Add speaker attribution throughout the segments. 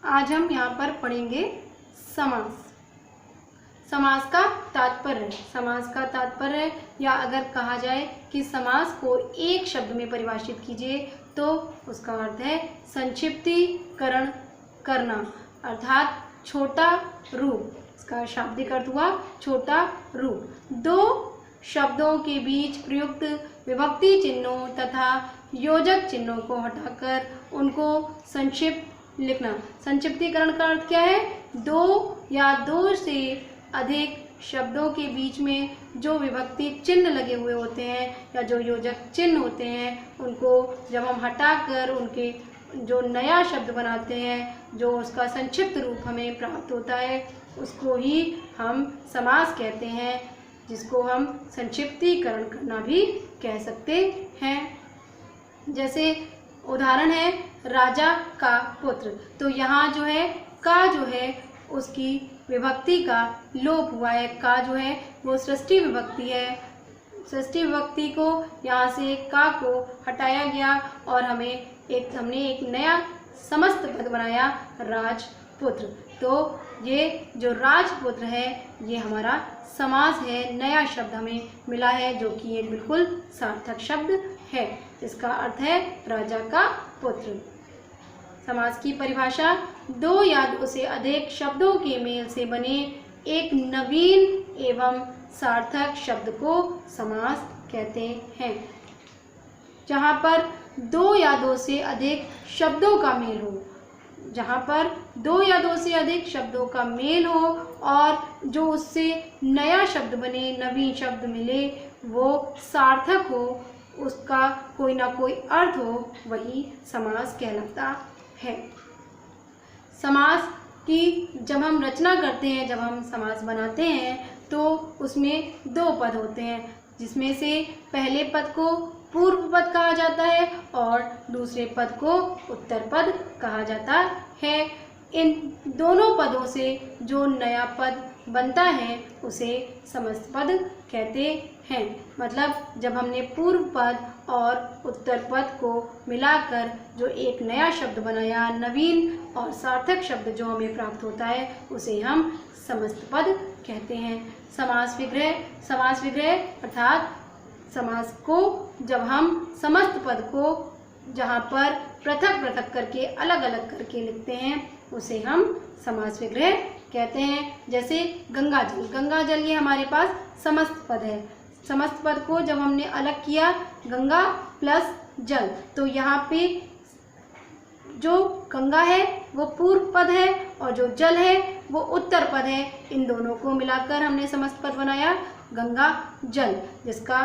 Speaker 1: आज हम यहाँ पर पढ़ेंगे समास। समास का तात्पर्य, समास का तात्पर्य या अगर कहा जाए कि समास को एक शब्द में परिभाषित कीजिए तो उसका अर्थ है संक्षिप्तीकरण करना, अर्थात छोटा रूप। इसका शाब्दिक अर्थ हुआ छोटा रूप। दो शब्दों के बीच प्रयुक्त विभक्ति चिन्हों तथा योजक चिन्हों को हटाकर उनको संक्षिप्त लिखना। संक्षिप्तीकरण का अर्थ क्या है? दो या दो से अधिक शब्दों के बीच में जो विभक्ति चिन्ह लगे हुए होते हैं या जो योजक चिन्ह होते हैं उनको जब हम हटाकर उनके जो नया शब्द बनाते हैं, जो उसका संक्षिप्त रूप हमें प्राप्त होता है, उसको ही हम समास कहते हैं, जिसको हम संक्षिप्तीकरण करना भी कह सकते हैं। जैसे उदाहरण है राजा का पुत्र, तो यहाँ जो है का जो है उसकी विभक्ति का लोप हुआ है। का जो है वो षष्ठी विभक्ति है। षष्ठी विभक्ति को यहाँ से का को हटाया गया और हमने एक नया समस्त पद बनाया राजपुत्र। तो ये जो राजपुत्र है ये हमारा समास है, नया शब्द हमें मिला है जो कि एक बिल्कुल सार्थक शब्द है। इसका अर्थ है राजा का पुत्र। समास की परिभाषा, दो या दो से अधिक शब्दों के मेल से बने एक नवीन एवं सार्थक शब्द को समास कहते हैं। जहाँ पर दो या दो से अधिक शब्दों का मेल हो, जहाँ पर दो या दो से अधिक शब्दों का मेल हो और जो उससे नया शब्द बने, नवीन शब्द मिले, वो सार्थक हो, उसका कोई ना कोई अर्थ हो, वही समास कहलाता है। समास की जब हम रचना करते हैं, जब हम समास बनाते हैं तो उसमें दो पद होते हैं, जिसमें से पहले पद को पूर्व पद कहा जाता है और दूसरे पद को उत्तर पद कहा जाता है। इन दोनों पदों से जो नया पद बनता है उसे समस्त पद कहते हैं। मतलब जब हमने पूर्व पद और उत्तर पद को मिलाकर जो एक नया शब्द बनाया, नवीन और सार्थक शब्द जो हमें प्राप्त होता है, उसे हम समस्त पद कहते हैं। समास विग्रह अर्थात समास को जब हम समस्त पद को जहाँ पर पृथक पृथक करके अलग अलग करके लिखते हैं उसे हम समास विग्रह कहते हैं। जैसे गंगा जल ये हमारे पास समस्त पद है। समस्त पद को जब हमने अलग किया गंगा प्लस जल, तो यहाँ पे जो गंगा है वो पूर्व पद है और जो जल है वो उत्तर पद है। इन दोनों को मिलाकर हमने समस्त पद बनाया गंगा जल, जिसका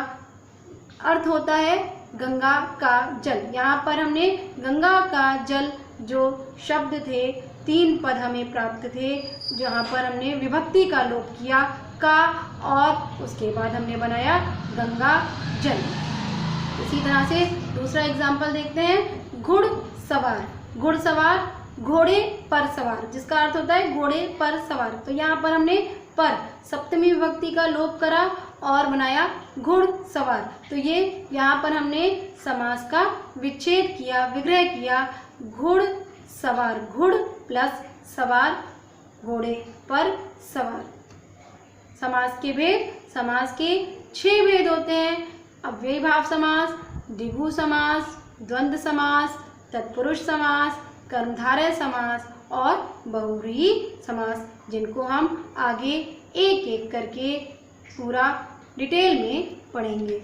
Speaker 1: अर्थ होता है गंगा का जल। यहाँ पर हमने गंगा का जल जो शब्द थे, तीन पद हमें प्राप्त थे, जहाँ पर हमने विभक्ति का लोप किया का और उसके बाद हमने बनाया गंगा जल। इसी तरह से दूसरा एग्जाम्पल देखते हैं, घुड़सवार घोड़े पर सवार, जिसका अर्थ होता है घोड़े पर सवार। तो यहाँ पर हमने पर सप्तमी विभक्ति का लोप करा और बनाया घुड़सवार। तो ये यहाँ पर हमने समास का विच्छेद किया, विग्रह किया। घुड़सवार, घुड़ प्लस सवार, घोड़े पर सवार। समास के भेद, समास के 6 भेद होते हैं। अव्ययीभाव समास, द्विगु समास, द्वंद्व समास, तत्पुरुष समास, कर्मधारय समास और बहुव्रीहि समास, जिनको हम आगे एक एक करके पूरा डिटेल में पढ़ेंगे।